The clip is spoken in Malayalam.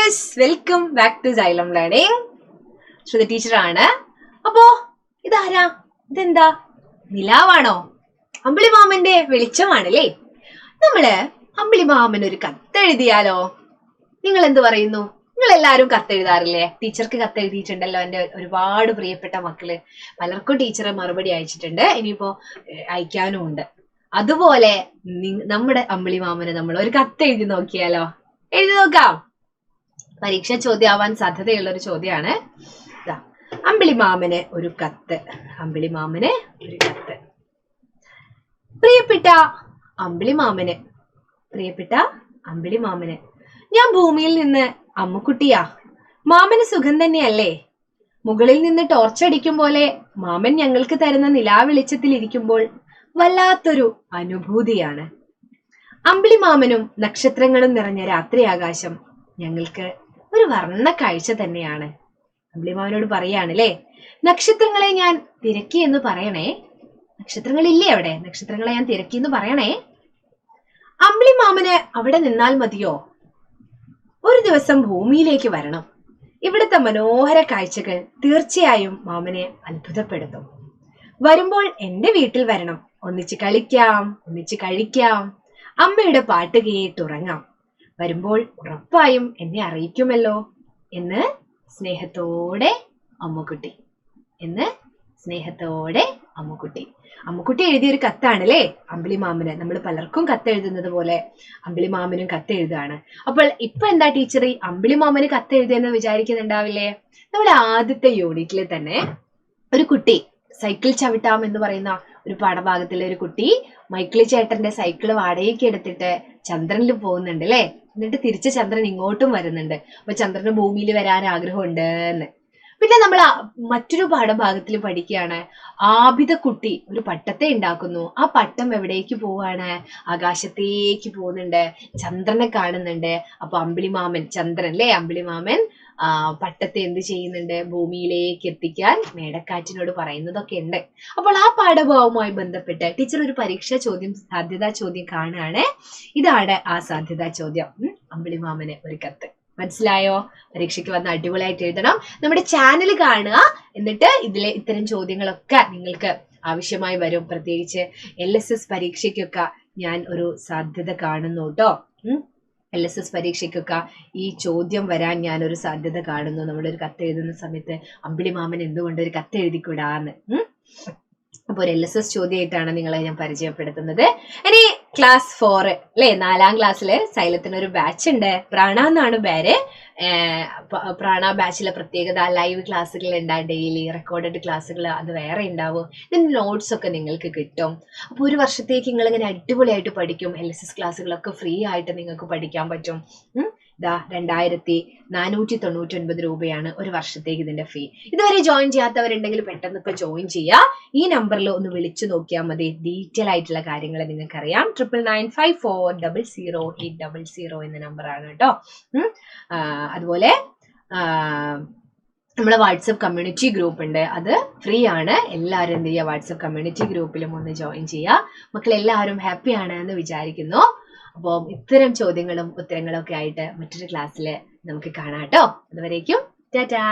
Dears, welcome back to Xylem Learning. Shruthi ടീച്ചറാണ്. അപ്പോ ഇതാരാ? ഇതെന്താ, നിലാവാണോ? അമ്പിളിമാമന്റെ വെളിച്ചമാണല്ലേ. നമ്മള് അമ്പിളിമാമന് ഒരു കത്തെഴുതിയാലോ? നിങ്ങൾ എന്ത് പറയുന്നു? നിങ്ങൾ എല്ലാവരും കത്തെഴുതാറില്ലേ? ടീച്ചർക്ക് കത്തെഴുതിയിട്ടുണ്ടല്ലോ എന്റെ ഒരുപാട് പ്രിയപ്പെട്ട മക്കള്. പലർക്കും ടീച്ചർ മറുപടി അയച്ചിട്ടുണ്ട്, ഇനിയിപ്പോ അയക്കാനും ഉണ്ട്. അതുപോലെ നമ്മുടെ അമ്പിളിമാമന് നമ്മൾ ഒരു കത്തെഴുതി നോക്കിയാലോ? എഴുതി നോക്കാം. പരീക്ഷ ചോദ്യമാവാൻ സാധ്യതയുള്ള ഒരു ചോദ്യമാണ്. അമ്പിളിമാമന് ഒരു കത്ത്. അമ്പിളിമാമന് ഒരു കത്ത്. പ്രിയപ്പെട്ട അമ്പിളിമാമന്, പ്രിയപ്പെട്ട അമ്പിളിമാമന്, ഞാൻ ഭൂമിയിൽ നിന്ന് അമ്മുക്കുട്ടിയാ. മാമന് സുഖം തന്നെയല്ലേ? മുകളിൽ നിന്ന് ടോർച്ചടിക്കും പോലെ മാമൻ ഞങ്ങൾക്ക് തരുന്ന നിലാവെളിച്ചത്തിൽ ഇരിക്കുമ്പോൾ വല്ലാത്തൊരു അനുഭൂതിയാണ്. അമ്പിളിമാമനും നക്ഷത്രങ്ങളും നിറഞ്ഞ രാത്രി ആകാശം ഞങ്ങൾക്ക് ഒരു വർണ്ണ കാഴ്ച തന്നെയാണ്. അമ്പിളിമാമനോട് പറയാണല്ലേ, നക്ഷത്രങ്ങളെ ഞാൻ തിരക്കി എന്ന് പറയണേ. നക്ഷത്രങ്ങളില്ലേ അവിടെ? നക്ഷത്രങ്ങളെ ഞാൻ തിരക്കി എന്ന് പറയണേ. അമ്പിളിമാമന് അവിടെ നിന്നാൽ മതിയോ? ഒരു ദിവസം ഭൂമിയിലേക്ക് വരണം. ഇവിടുത്തെ മനോഹര കാഴ്ചകൾ തീർച്ചയായും മാമനെ അത്ഭുതപ്പെടുത്തും. വരുമ്പോൾ എന്റെ വീട്ടിൽ വരണം. ഒന്നിച്ച് കളിക്കാം, ഒന്നിച്ച് കഴിക്കാം, അമ്മയുടെ പാട്ട് കേട്ടുറങ്ങാം. വരുമ്പോൾ ഉറപ്പായും എന്നെ അറിയിക്കുമല്ലോ എന്ന് സ്നേഹത്തോടെ അമ്മുക്കുട്ടി. എന്ന് സ്നേഹത്തോടെ അമ്മുക്കുട്ടി. അമ്മുക്കുട്ടി എഴുതിയൊരു കത്താണല്ലേ അമ്പിളിമാമന്. നമ്മൾ പലർക്കും കത്തെഴുതുന്നത് പോലെ അമ്പിളിമാമനും കത്തെഴുതാണ്. അപ്പോൾ ഇപ്പൊ എന്താ ടീച്ചർ ഈ അമ്പിളിമാമന് കത്തെഴുതിയെന്ന് വിചാരിക്കുന്നുണ്ടാവില്ലേ? നമ്മുടെ ആദ്യത്തെ യൂണിറ്റിൽ തന്നെ ഒരു കുട്ടി സൈക്കിൾ ചവിട്ടാം എന്ന് പറയുന്ന ഒരു പാഠഭാഗത്തിലെ ഒരു കുട്ടി മൈക്കിളി ചേട്ടന്റെ സൈക്കിള് വാടകയ്ക്ക് എടുത്തിട്ട് ചന്ദ്രനിൽ പോകുന്നുണ്ട് അല്ലേ. എന്നിട്ട് തിരിച്ച് ചന്ദ്രൻ ഇങ്ങോട്ടും വരുന്നുണ്ട്. അപ്പൊ ചന്ദ്രന് ഭൂമിയിൽ വരാൻ ആഗ്രഹമുണ്ട് എന്ന്. പിന്നെ നമ്മൾ മറ്റൊരു പാഠഭാഗത്തിൽ പഠിക്കുകയാണ്, ആബിദക്കുട്ടി ഒരു പട്ടത്തെ ഉണ്ടാക്കുന്നു. ആ പട്ടം എവിടേക്ക് പോവാണ്? ആകാശത്തേക്ക് പോകുന്നുണ്ട്, ചന്ദ്രനെ കാണുന്നുണ്ട്. അപ്പൊ അമ്പിളിമാമൻ, ചന്ദ്രൻ അല്ലേ, അമ്പിളിമാമൻ പട്ടത്തെ എന്ത് ചെയ്യുന്നുണ്ട്? ഭൂമിയിലേക്ക് എത്തിക്കാൻ മേടക്കാറ്റിനോട് പറയുന്നതൊക്കെ ഉണ്ട്. അപ്പോൾ ആ പാഠഭാഗവുമായി ബന്ധപ്പെട്ട് ടീച്ചർ ഒരു പരീക്ഷാ ചോദ്യം, സാധ്യതാ ചോദ്യം കാണുകയാണ്. ഇതാണ് ആ സാധ്യതാ ചോദ്യം. അമ്പിളിമാമന് ഒരു കത്ത്. മനസ്സിലായോ? പരീക്ഷയ്ക്ക് വന്ന് അടിപൊളിയായിട്ട് എഴുതണം. നമ്മുടെ ചാനൽ കാണുക, എന്നിട്ട് ഇതിലെ ഇത്തരം ചോദ്യങ്ങളൊക്കെ നിങ്ങൾക്ക് ആവശ്യമായി വരും. പ്രത്യേകിച്ച് LSS പരീക്ഷയ്ക്കൊക്കെ ഞാൻ ഒരു സാധ്യത കാണുന്നു കേട്ടോ. LSS പരീക്ഷയ്ക്കൊക്കെ ഈ ചോദ്യം വരാൻ ഞാൻ ഒരു സാധ്യത കാണുന്നു. നമ്മളൊരു കത്ത് എഴുതുന്ന സമയത്ത് അമ്പിളിമാമൻ എന്തുകൊണ്ട് ഒരു കത്ത് എഴുതിക്കൂടാന്ന്. അപ്പൊ ഒരു LSS ചോദ്യമായിട്ടാണ് നിങ്ങളെ ഞാൻ പരിചയപ്പെടുത്തുന്നത്. ഇനി ക്ലാസ് 4 അല്ലെ, 4ാം ക്ലാസ്സില് സൈലത്തിന് ഒരു ബാച്ച് ഉണ്ട്. പ്രാണ എന്നാണ് പേര്. പ്രാണ ബാച്ചിലെ പ്രത്യേകത ലൈവ് ക്ലാസ്സുകൾ ഉണ്ടാവും, ഡെയിലി റെക്കോർഡഡ് ക്ലാസ്സുകൾ അത് വേറെ ഉണ്ടാവും. ഇതിന്റെ നോട്ട്സ് ഒക്കെ നിങ്ങൾക്ക് കിട്ടും. അപ്പൊ ഒരു വർഷത്തേക്ക് നിങ്ങൾ ഇങ്ങനെ അടിപൊളിയായിട്ട് പഠിക്കും. LSS ക്ലാസ്സുകളൊക്കെ ഫ്രീ ആയിട്ട് നിങ്ങൾക്ക് പഠിക്കാൻ പറ്റും. ഇതാ 2499 രൂപയാണ് ഒരു വർഷത്തേക്ക് ഇതിന്റെ ഫീ. ഇതുവരെ ജോയിൻ ചെയ്യാത്തവരുണ്ടെങ്കിൽ പെട്ടെന്ന് ഇപ്പൊ ജോയിൻ ചെയ്യുക. ഈ നമ്പറിൽ ഒന്ന് വിളിച്ചു നോക്കിയാൽ മതി. ഡീറ്റെയിൽ ആയിട്ടുള്ള കാര്യങ്ങൾ നിങ്ങൾക്ക് അറിയാം. 9995400800 എന്ന നമ്പറാണ് കേട്ടോ. അതുപോലെ നമ്മുടെ വാട്സപ്പ് കമ്മ്യൂണിറ്റി ഗ്രൂപ്പ് ഉണ്ട്, അത് ഫ്രീ ആണ്. എല്ലാവരും എന്ത് ചെയ്യുക, വാട്സപ്പ് കമ്മ്യൂണിറ്റി ഗ്രൂപ്പിലും ഒന്ന് ജോയിൻ ചെയ്യുക. മക്കളെല്ലാവരും ഹാപ്പിയാണ് എന്ന് വിചാരിക്കുന്നു. അപ്പോൾ ഇത്തരം ചോദ്യങ്ങളും ഉത്തരങ്ങളും ഒക്കെ ആയിട്ട് മറ്റൊരു ക്ലാസ്സിൽ നമുക്ക് കാണാം കേട്ടോ. അതുവരേക്കും ടാറ്റാ.